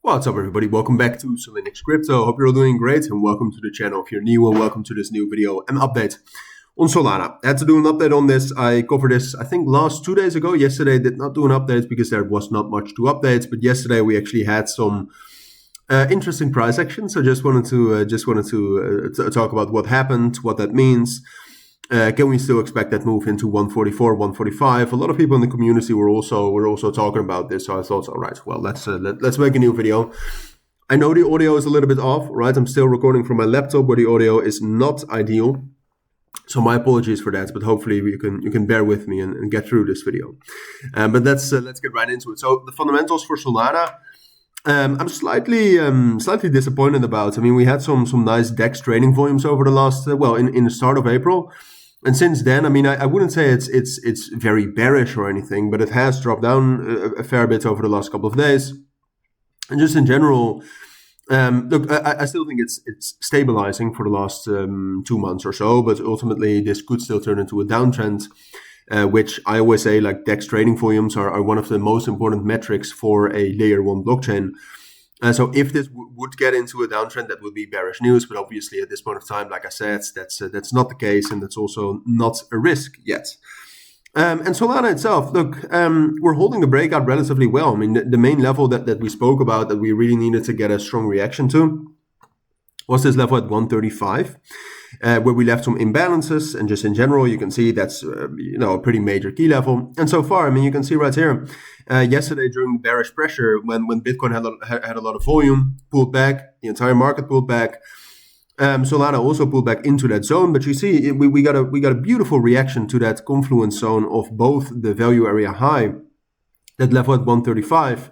What's up, everybody? Welcome back to Cilinix Crypto. Hope you're all doing great, and welcome to the channel. If you're new, and welcome to this new video and update on Solana. I had to do an update on this. I covered this, I think, last 2 days ago. Yesterday, did not do an update because there was not much to update. But yesterday, we actually had some interesting price action. So just wanted to talk about what happened, what that means. Can we still expect that move into 144, 145? A lot of people in the community were also talking about this, so I thought, all right, well, let's make a new video. I know the audio is a little bit off, right? I'm still recording from my laptop where the audio is not ideal, so my apologies for that. But hopefully you can bear with me and get through this video. But let's get right into it. So the fundamentals for Solana. I'm slightly disappointed about. I mean, we had some nice DEX trading volumes over the last in the start of April. And since then, I mean, I wouldn't say it's very bearish or anything, but it has dropped down a fair bit over the last couple of days. And just in general, look, I still think it's stabilizing for the last 2 months or so, but ultimately this could still turn into a downtrend, which I always say, like, DEX trading volumes are one of the most important metrics for a layer 1 blockchain. So if this would get into a downtrend, that would be bearish news. But obviously, at this point of time, like I said, that's not the case, and that's also not a risk yet. And Solana itself, look, we're holding the breakout relatively well. I mean, the main level that we spoke about that we really needed to get a strong reaction to was this level at 135. Where we left some imbalances, and just in general, you can see that's a pretty major key level. And so far, I mean, you can see right here, yesterday during the bearish pressure, when Bitcoin had a lot of volume, pulled back, the entire market pulled back. Solana also pulled back into that zone, but you see, we got a beautiful reaction to that confluence zone of both the value area high, that level at 135.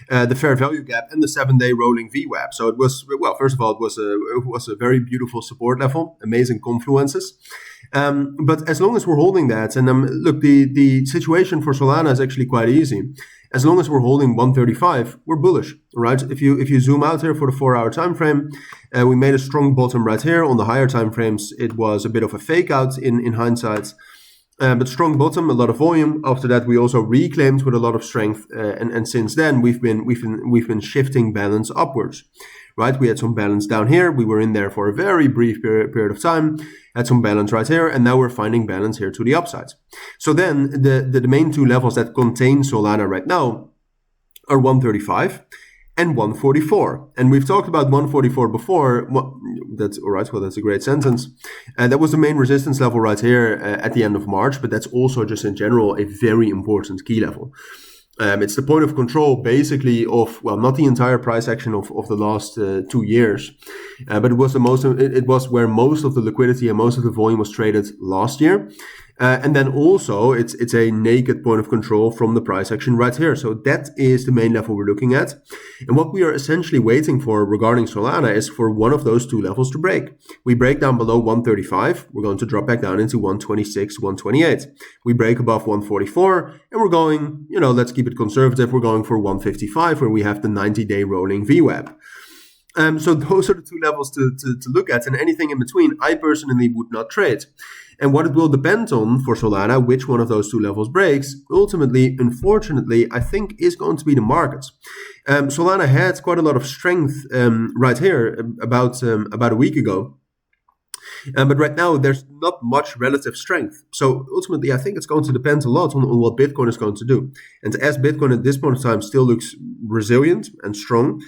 The fair value gap and the 7-day rolling VWAP. So it was, well, first of all, it was a very beautiful support level, amazing confluences. But as long as we're holding that, and look, the situation for Solana is actually quite easy. As long as we're holding 135, we're bullish, right? If you zoom out here for the 4-hour time frame, we made a strong bottom right here. On the higher time frames, it was a bit of a fake out in hindsight. But strong bottom, a lot of volume. After that, we also reclaimed with a lot of strength, and since then we've been shifting balance upwards, right? We had some balance down here. We were in there for a very brief period of time. Had some balance right here, and now we're finding balance here to the upside. So then the main two levels that contain Solana right now are 135 and 144. And we've talked about 144 before. That's all right. Well, that's a great sentence. That was the main resistance level right here at the end of March, but that's also just in general a very important key level. It's the point of control, basically, of, well, not the entire price action of the last 2 years, but it was where most of the liquidity and most of the volume was traded last year. And then also it's a naked point of control from the price action right here. So that is the main level we're looking at. And what we are essentially waiting for regarding Solana is for one of those two levels to break. We break down below 135, we're going to drop back down into 126, 128. We break above 144, and we're going, let's keep it conservative, we're going for 155, where we have the 90-day rolling VWAP. So those are the two levels to look at, and anything in between, I personally would not trade. And what it will depend on for Solana, which one of those two levels breaks, ultimately, unfortunately, I think is going to be the markets. Solana had quite a lot of strength right here about a week ago. But right now, there's not much relative strength. So ultimately, I think it's going to depend a lot on what Bitcoin is going to do. And as Bitcoin at this point in time still looks resilient and strong,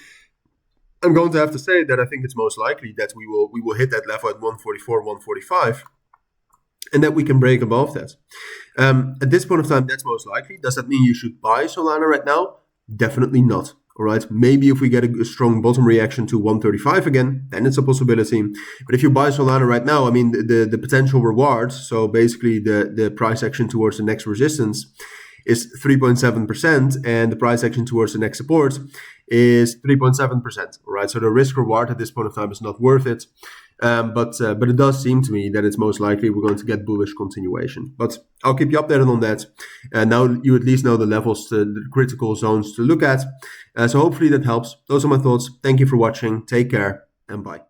I'm going to have to say that I think it's most likely that we will hit that level at 144, 145, and that we can break above that. At this point of time, that's most likely. Does that mean you should buy Solana right now? Definitely not. All right. Maybe if we get a strong bottom reaction to 135 again, then it's a possibility. But if you buy Solana right now, I mean, the potential reward, so basically the price action towards the next resistance, is 3.7%, and the price action towards the next support is 3.7%. All right, so the risk reward at this point of time is not worth it. But it does seem to me that it's most likely we're going to get bullish continuation. But I'll keep you updated on that. Now you at least know the levels, the critical zones to look at. So hopefully that helps. Those are my thoughts. Thank you for watching. Take care and bye.